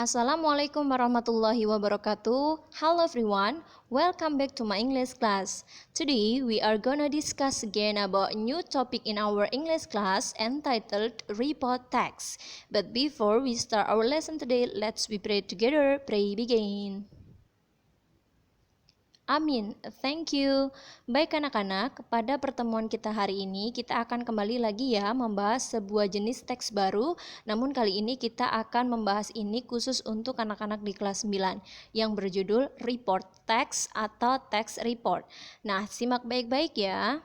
Assalamualaikum warahmatullahi wabarakatuh. Hello everyone, welcome back to my English class. Today we are gonna discuss again about a new topic in our English class entitled report text. But before we start our lesson today, let's be pray together. Pray begin. Amin, thank you. Baik anak-anak, pada pertemuan kita hari ini kita akan kembali lagi ya membahas sebuah jenis teks baru. Namun kali ini kita akan membahas ini khusus untuk anak-anak di kelas 9 yang berjudul report text atau text report. Nah, simak baik-baik ya.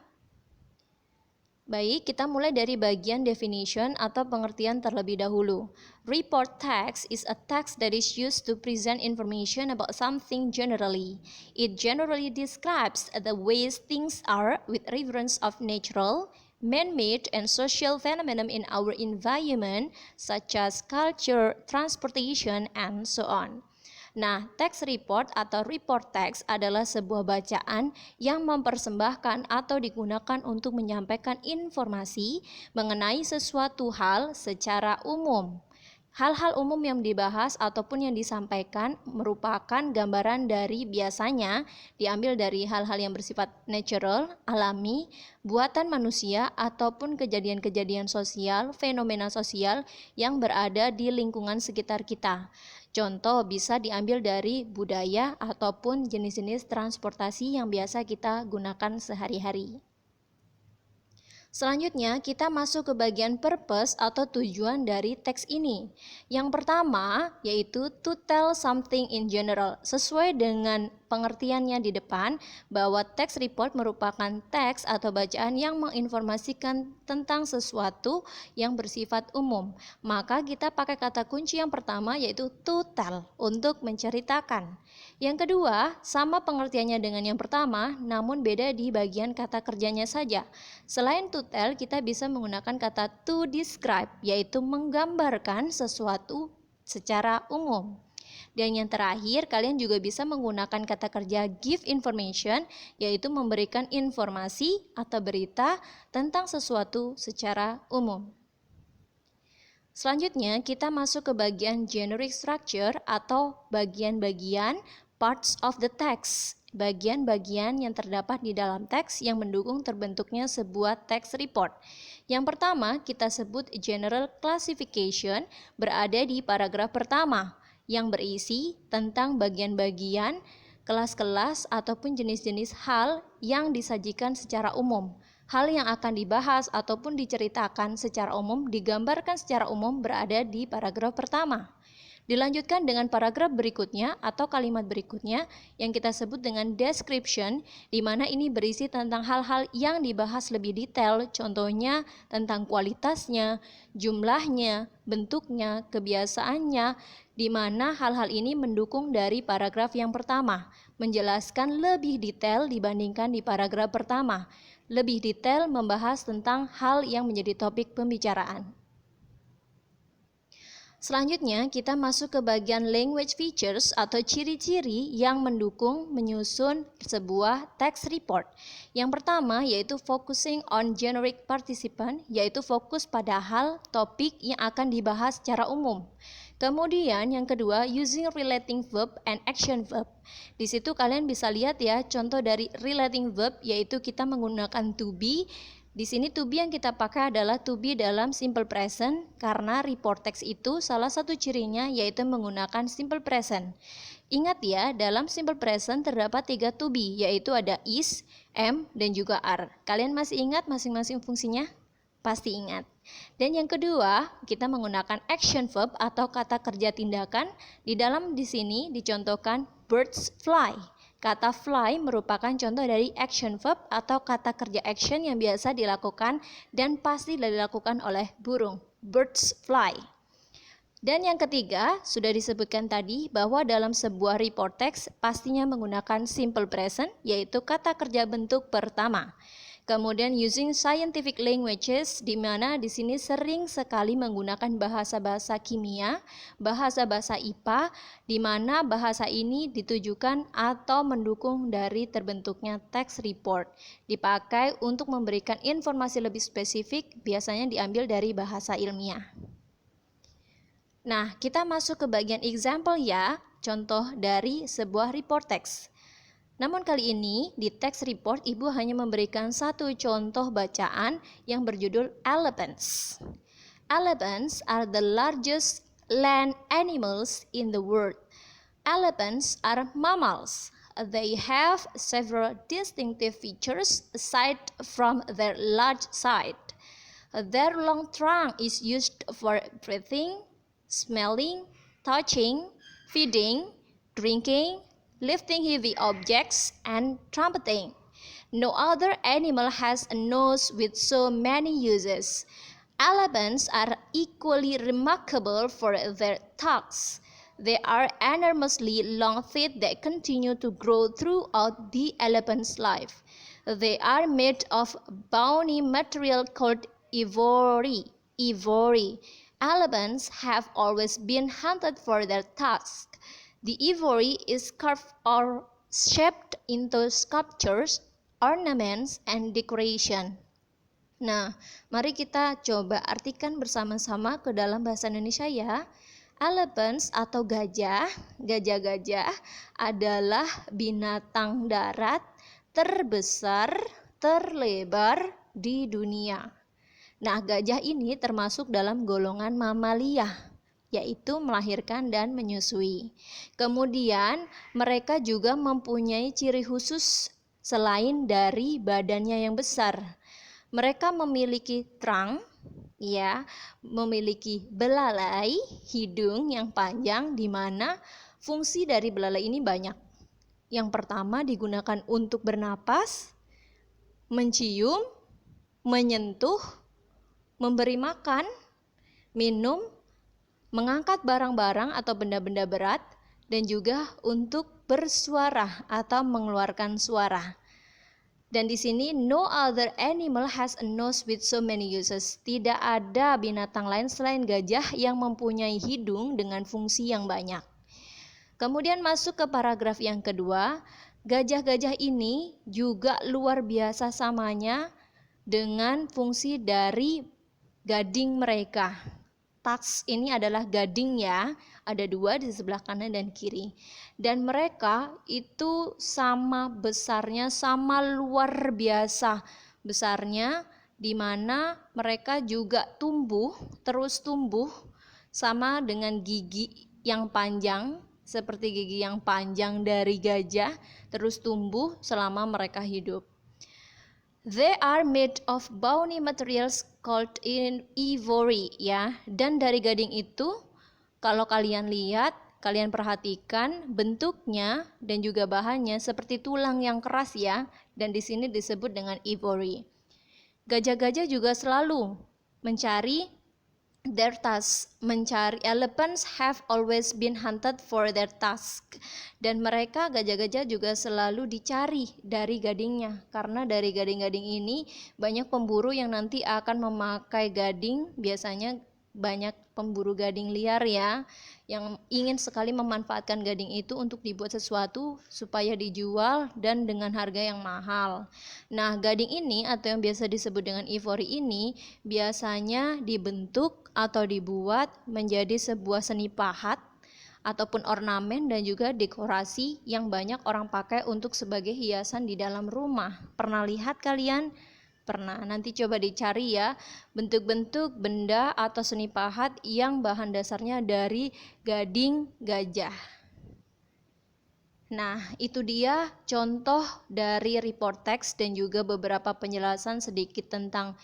Baik, kita mulai dari bagian definition atau pengertian terlebih dahulu. Report text is a text that is used to present information about something generally. It generally describes the ways things are with reference of natural, man-made, and social phenomena in our environment, such as culture, transportation, and so on. Nah, text report atau report text adalah sebuah bacaan yang mempersembahkan atau digunakan untuk menyampaikan informasi mengenai sesuatu hal secara umum. Hal-hal umum yang dibahas ataupun yang disampaikan merupakan gambaran dari biasanya diambil dari hal-hal yang bersifat natural, alami, buatan manusia, ataupun kejadian-kejadian sosial, fenomena sosial yang berada di lingkungan sekitar kita. Contoh bisa diambil dari budaya ataupun jenis-jenis transportasi yang biasa kita gunakan sehari-hari. Selanjutnya kita masuk ke bagian purpose atau tujuan dari teks ini. Yang pertama yaitu to tell something in general. Sesuai dengan pengertiannya di depan bahwa text report merupakan teks atau bacaan yang menginformasikan tentang sesuatu yang bersifat umum. Maka kita pakai kata kunci yang pertama yaitu to tell untuk menceritakan. Yang kedua, sama pengertiannya dengan yang pertama, namun beda di bagian kata kerjanya saja. Selain to tell, kita bisa menggunakan kata to describe, yaitu menggambarkan sesuatu secara umum. Dan yang terakhir, kalian juga bisa menggunakan kata kerja give information, yaitu memberikan informasi atau berita tentang sesuatu secara umum. Selanjutnya, kita masuk ke bagian generic structure atau bagian-bagian parts of the text, bagian-bagian yang terdapat di dalam teks yang mendukung terbentuknya sebuah text report. Yang pertama kita sebut general classification, berada di paragraf pertama yang berisi tentang bagian-bagian, kelas-kelas ataupun jenis-jenis hal yang disajikan secara umum. Hal yang akan dibahas ataupun diceritakan secara umum digambarkan secara umum berada di paragraf pertama. Dilanjutkan dengan paragraf berikutnya atau kalimat berikutnya yang kita sebut dengan description, di mana ini berisi tentang hal-hal yang dibahas lebih detail, contohnya tentang kualitasnya, jumlahnya, bentuknya, kebiasaannya, di mana hal-hal ini mendukung dari paragraf yang pertama, menjelaskan lebih detail dibandingkan di paragraf pertama. Lebih detail membahas tentang hal yang menjadi topik pembicaraan. Selanjutnya kita masuk ke bagian language features atau ciri-ciri yang mendukung menyusun sebuah text report. Yang pertama yaitu focusing on generic participant, yaitu fokus pada hal topik yang akan dibahas secara umum. Kemudian yang kedua using relating verb and action verb. Di situ kalian bisa lihat ya contoh dari relating verb, yaitu kita menggunakan to be. Di sini to be yang kita pakai adalah to be dalam simple present karena report text itu salah satu cirinya yaitu menggunakan simple present. Ingat ya, dalam simple present terdapat 3 to be, yaitu ada is, am, dan juga are. Kalian masih ingat masing-masing fungsinya? Pasti ingat. Dan yang kedua, kita menggunakan action verb atau kata kerja tindakan. Di sini dicontohkan birds fly. Kata fly merupakan contoh dari action verb atau kata kerja action yang biasa dilakukan dan pasti dilakukan oleh burung. Birds fly. Dan yang ketiga, sudah disebutkan tadi bahwa dalam sebuah report text pastinya menggunakan simple present, yaitu kata kerja bentuk pertama. Kemudian using scientific languages, di mana di sini sering sekali menggunakan bahasa-bahasa kimia, bahasa-bahasa IPA, di mana bahasa ini ditujukan atau mendukung dari terbentuknya text report. Dipakai untuk memberikan informasi lebih spesifik, biasanya diambil dari bahasa ilmiah. Nah, kita masuk ke bagian example ya, contoh dari sebuah report text. Namun kali ini di teks report Ibu hanya memberikan satu contoh bacaan yang berjudul elephants. Elephants are the largest land animals in the world. Elephants are mammals. They have several distinctive features aside from their large size. Their long trunk is used for breathing, smelling, touching, feeding, drinking, lifting heavy objects, and trumpeting. No other animal has a nose with so many uses. Elephants are equally remarkable for their tusks. They are enormously long teeth that continue to grow throughout the elephant's life. They are made of bony material called ivory. Elephants have always been hunted for their tusks. The ivory is carved or shaped into sculptures, ornaments, and decoration. Nah, mari kita coba artikan bersama-sama ke dalam bahasa Indonesia ya. Elephants atau gajah adalah binatang darat terbesar, terlebar di dunia. Nah, gajah ini termasuk dalam golongan mamalia, yaitu melahirkan dan menyusui. Kemudian, mereka juga mempunyai ciri khusus selain dari badannya yang besar. Mereka memiliki trunk, ya, memiliki belalai, hidung yang panjang di mana fungsi dari belalai ini banyak. Yang pertama digunakan untuk bernapas, mencium, menyentuh, memberi makan, minum, mengangkat barang-barang atau benda-benda berat, dan juga untuk bersuara atau mengeluarkan suara. Dan di sini no other animal has a nose with so many uses. Tidak ada binatang lain selain gajah yang mempunyai hidung dengan fungsi yang banyak. Kemudian masuk ke paragraf yang kedua. Gajah-gajah ini juga luar biasa samanya dengan fungsi dari gading mereka. Tusks ini adalah gading ya, ada dua di sebelah kanan dan kiri. Dan mereka itu sama besarnya, sama luar biasa besarnya, di mana mereka juga terus tumbuh sama dengan gigi yang panjang, seperti gigi yang panjang dari gajah, terus tumbuh selama mereka hidup. They are made of bony materials called ivory, ya. Dan dari gading itu, kalau kalian lihat, kalian perhatikan bentuknya dan juga bahannya seperti tulang yang keras ya. Dan di sini disebut dengan ivory. Gajah-gajah juga selalu mencari their tusks, elephants have always been hunted for their tusks. Dan mereka gajah-gajah juga selalu dicari dari gadingnya, karena dari gading-gading ini banyak pemburu yang nanti akan memakai gading. Biasanya banyak pemburu gading liar ya, yang ingin sekali memanfaatkan gading itu untuk dibuat sesuatu supaya dijual dan dengan harga yang mahal. Nah, gading ini atau yang biasa disebut dengan ivory ini biasanya dibentuk atau dibuat menjadi sebuah seni pahat ataupun ornamen dan juga dekorasi yang banyak orang pakai untuk sebagai hiasan di dalam rumah. Pernah lihat kalian? Pernah, nanti coba dicari ya bentuk-bentuk benda atau seni pahat yang bahan dasarnya dari gading gajah. Nah, itu dia contoh dari report text dan juga beberapa penjelasan sedikit tentang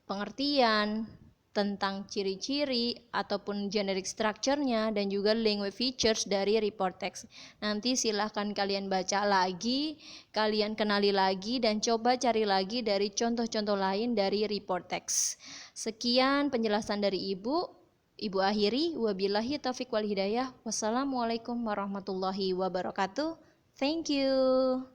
pengertian, tentang ciri-ciri ataupun generic structure-nya dan juga language features dari report text. Nanti silahkan kalian baca lagi, kalian kenali lagi dan coba cari lagi dari contoh-contoh lain dari report text. Sekian penjelasan dari Ibu akhiri, wabillahi taufiq wal hidayah. Wassalamualaikum warahmatullahi wabarakatuh. Thank you.